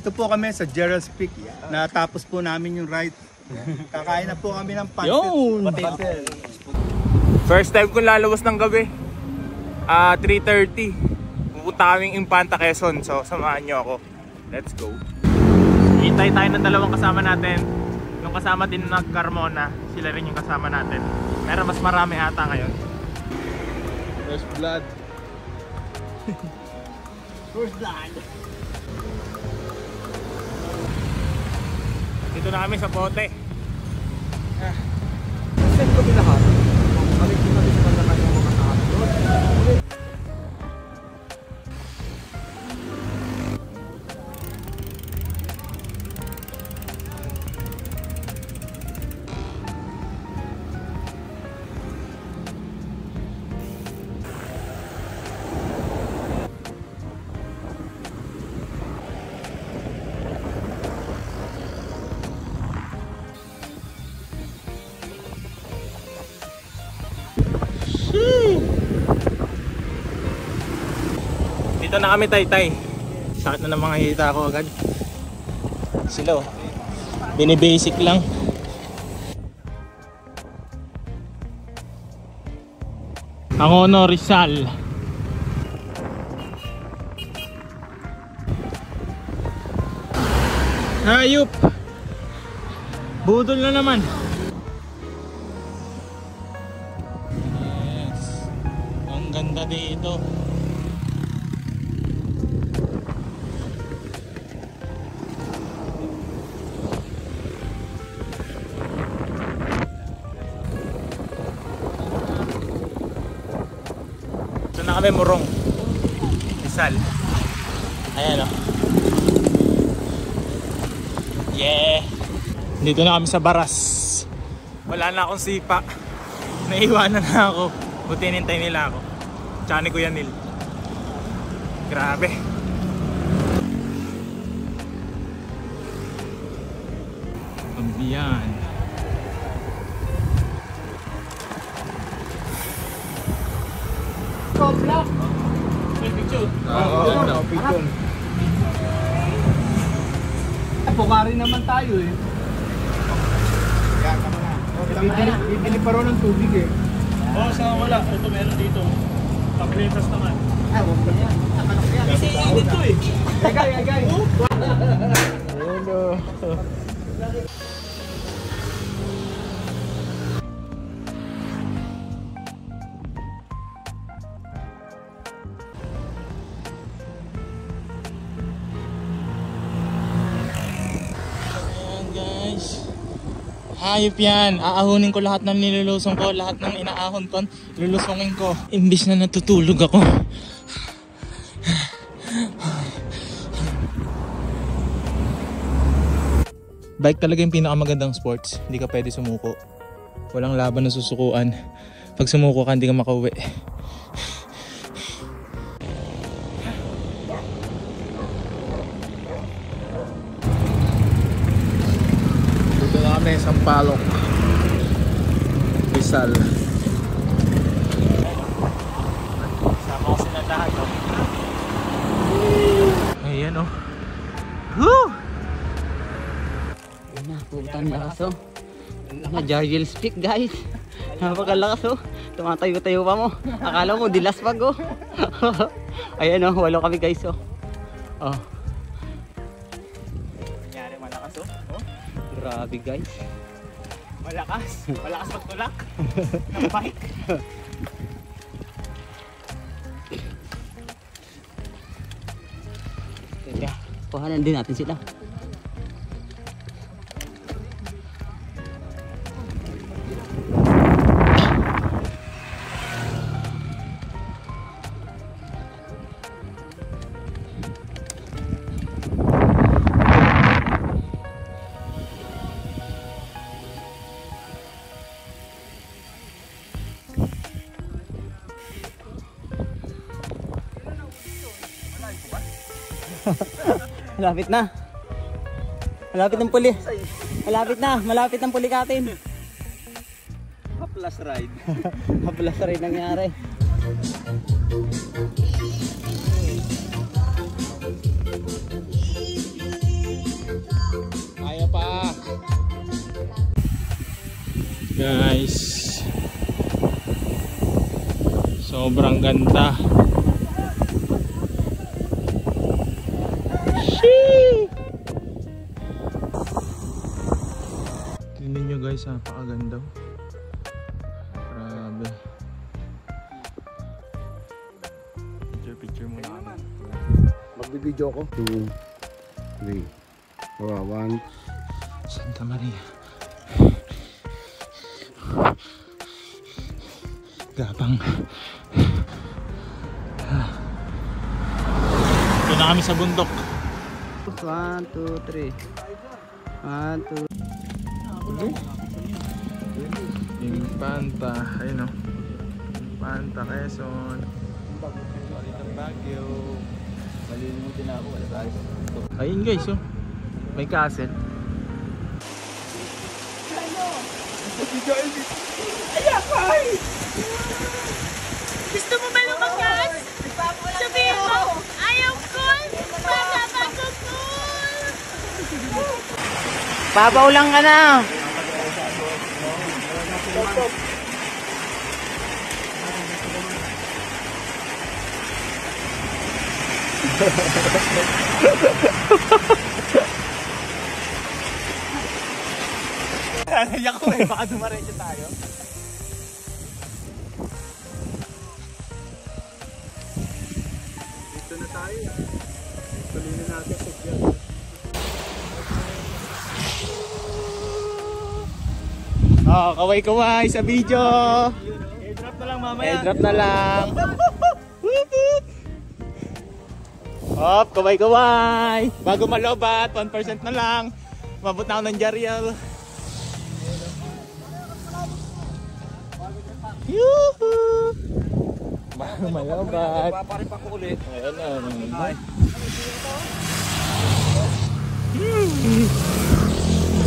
Dito po kami sa Gerald's Peak. Natapos po namin yung ride. Kakain na po kami ng pancit. First time ko lalawas ng gabi. 3:30. Pupunta kaming Infanta, Quezon. So samahan nyo ako. Let's go. Hintay tayo ng dalawang kasama natin. Nung kasama din ng Carmona, sila rin yung kasama natin. Pero mas marami ata ngayon. First blood. First blood. Dito na kami sa bote. Saan ko lahat? Balik ko na sa kanya yung mga tao. Dito na kami, Taytay. Sakit na ng mga hita ko agad. Sila oh, binibasic lang. Angono, Rizal. Hayop! Budol na naman. Yes. Ang ganda dito. Na kami Morong Rizal. Ayan o. Yeah. Dito na kami sa Baras. Wala na akong sipa. Naiwanan na ako. Buti nintay nila ako. Tsaka ni Kuya Nil. Grabe. Ambiyan. Vlog. Picture. Picture. Pukari naman tayo eh. Yan, tama na. Bibili pa rin ng tubig eh. Oo, saan wala. Ito meron dito. Tabletas naman. Ay, huwag ka yan. Kasi dito eh. Agay. Hello. Hayop yan. Aahunin ko lahat ng nilulusong ko. Lahat ng inaahon ko, lulusongin ko. Imbis na natutulog ako. Bike talaga yung pinakamagandang sports. Hindi ka pwede sumuko. Walang laban na susukuan. Pag sumuko ka, hindi ka makauwi. Sampalok Rizal. Sama ko sila lahat oh. Ayan oh. Woo! Putan lakas oh. Gerald's Peak guys. Napakalakas oh. Tumatayo-tayo pa mo. Akala mo dilas pag oh. Ayan oh, 8 kami guys oh. Oh. Nangyari malakas oh. Grabe guys. Malakas magtulak ng bike. Teka, kuhanan din natin sila. Malapit na. Malapit ng puli. Malapit ng pulikatin. Haplas ride. Haplas ride nangyari. Guys, sobrang ganda. Sheesh! Tingnan nyo guys, napakaganda. Grabe. Picture muna kami. Magbibideo ko. 2, 3. 1. Santa Maria. Gabang. Ito na kami sa bundok. 1, 2, 3. 1, 2. Impanta. Ayun o. Impanta, Quezon. Balitang Baguio. Malilimutin na ako. Wala tayo. Ayun guys, oh. May castle. Gusto mo ba lumakas? Sabihin mo, ayaw cool! Baka cool! Babaw lang ka na. Naiyak ko eh, baka dumaretso tayo. Dito na tayo. Tuloy na natin sa dyan. Oh, kaway-kaway sa video. I-drop na lang mamaya. Airdrop na lang. Hop, kaway-kaway. Bago malobat, 1% na lang. Mabot na ako ng Jariel. Yuhuu! Bago malobat. Paparin pa ko ulit. Ayan na. Ay.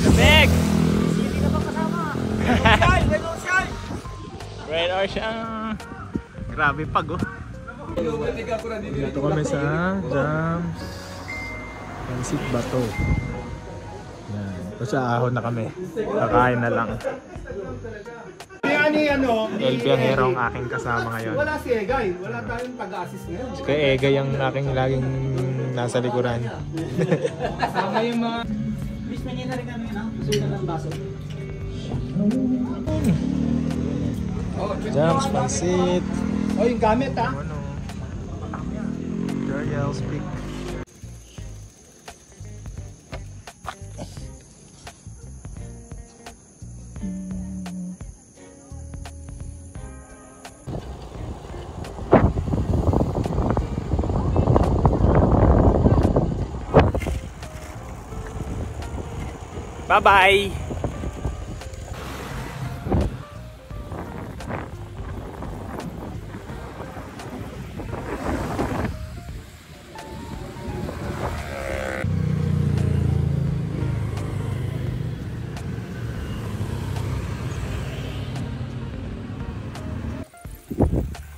Lamig! Hindi ka ba kasama? Red Ocean! Red Ocean! Grabe pag oh. Dito kami sa Jams Pansit Bato. Yan. Ito sa ahon na kami. Kakain na lang. El Viajero ang aking kasama ngayon. Wala si Egay. Wala tayong taga-assist ngayon. Kaya Ega yung aking laging nasa likuran. Kasama yung mga... Please, nangyay na rin kami na. Susunod ng baso. Jams Pansit. Oh, yung gamit ha. Ano? Jariel speak. Bye-bye!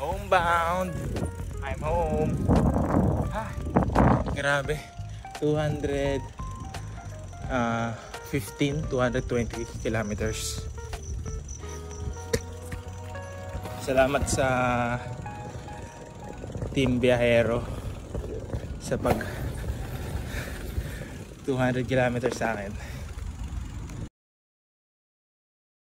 Homebound! I'm home! Ah, grabe! 220 kilometers. Salamat sa Team Viajero sa pag 200 kilometers sa akin.